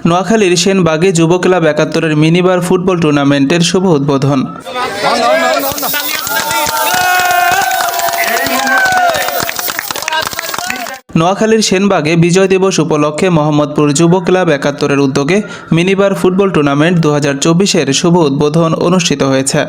নোয়াখালীর সেনবাগে যুব club ৭১-এর minibar football টুর্নামেন্টের শুভ উদ্বোধন। নোয়াখালীর সেনবাগে বিজয় দিবস উপলক্ষে মোহাম্মদপুর যুব ক্লাব ৭১-এর উদ্যোগে মিনিবার ফুটবল টুর্নামেন্ট ২০২৪-এর শুভ উদ্বোধন অনুষ্ঠিত হয়েছে।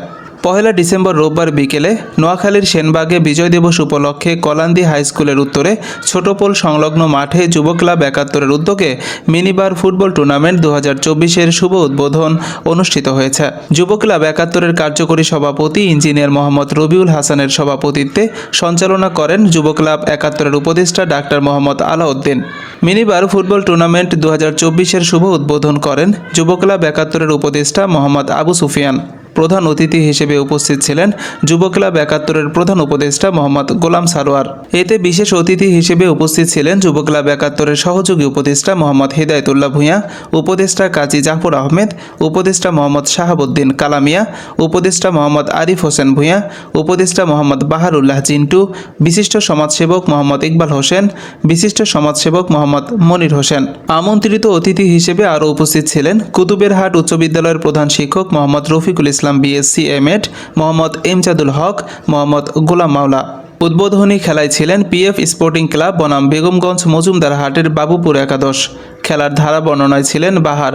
১ ডিসেম্বর রোববার বিকেলে নোয়াখালীর সেনবাগে বিজয় দিবস উপলক্ষে কলান্দি হাই স্কুলের উত্তরে ছোটপোল সংলগ্ন মাঠে যুব ক্লাব ৭১-এর উদ্যোগে মিনিবার ফুটবল টুর্নামেন্ট ২০২৪-এর শুভ উদ্বোধন অনুষ্ঠিত হয়েছে। যুব ক্লাব ৭১-এর কার্যকরী সভাপতি ইঞ্জিনিয়ার মোহাম্মদ রবিউল হাসানের সভাপতিত্বে সঞ্চালনা করেন যুব ক্লাব ৭১-এর উপদেষ্টা ডাক্তার মোহাম্মদ আলাউদ্দিন। মিনিবার ফুটবল টুর্নামেন্ট ২০২৪-এর শুভ উদ্বোধন করেন যুব ক্লাব ৭১-এর উপদেষ্টা মোহাম্মদ আবু সুফিয়ান। প্রধান অতিথি হিসেবে উপস্থিত ছিলেন যুব ক্লাব ৭১-এর প্রধান উপদেষ্টা মোহাম্মদ গোলাম সারোয়ার। এতে বিশেষ অতিথি হিসেবে উপস্থিত ছিলেন যুব ক্লাব ৭১-এর সহযোগী উপদেষ্টা মোহাম্মদ হিদায়তুল্লাহ ভূঁইয়া, উপদেষ্টা কাজী জাফর আহমেদ, উপদেষ্টা মোহাম্মদ শাহাবুদ্দিন কালামিয়া, উপদেষ্টা মোহাম্মদ আরিফ হোসেন ভূঁইয়া, উপদেষ্টা মোহাম্মদ বাহারুল্লাহ চিন্টু, বিশিষ্ট সমাজসেবক মোহাম্মদ ইকবাল হোসেন, বিশিষ্ট সমাজসেবক মোহাম্মদ মনির হোসেন। আমন্ত্রিত অতিথি হিসেবে আরও উপস্থিত ছিলেন কুতুবেরহাট উচ্চ বিদ্যালয়ের প্রধান শিক্ষক মোহাম্মদ রফিকুল ইসলাম বিএসসি এমএড, মোহাম্মদ এমজাদুল হক, মোহাম্মদ গোলাম মাওলা। উদ্বোধনী খেলায় ছিলেন পিএফ স্পোর্টিং ক্লাব বনাম বেগমগঞ্জ মজুমদার হাটের বাবুপুর একাদশ। খেলার ধারা বর্ণনায় ছিলেন বাহার।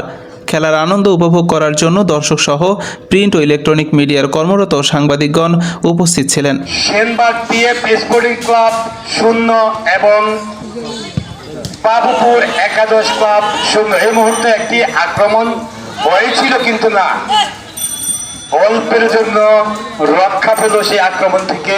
খেলার আনন্দ উপভোগ করার জন্য দর্শক সহ প্রিন্ট ও ইলেকট্রনিক মিডিয়ার কর্মরত সাংবাদিকগণ উপস্থিত ছিলেন। সেনবাগ পিএফ স্পোর্টিং ক্লাব 0 এবং বাবুপুর একাদশ ক্লাব 0। এই মুহূর্তে একটি আক্রমণ হয়েছিল, কিন্তু না, অল্পের জন্য রক্ষা পেল সেই আক্রমণ থেকে।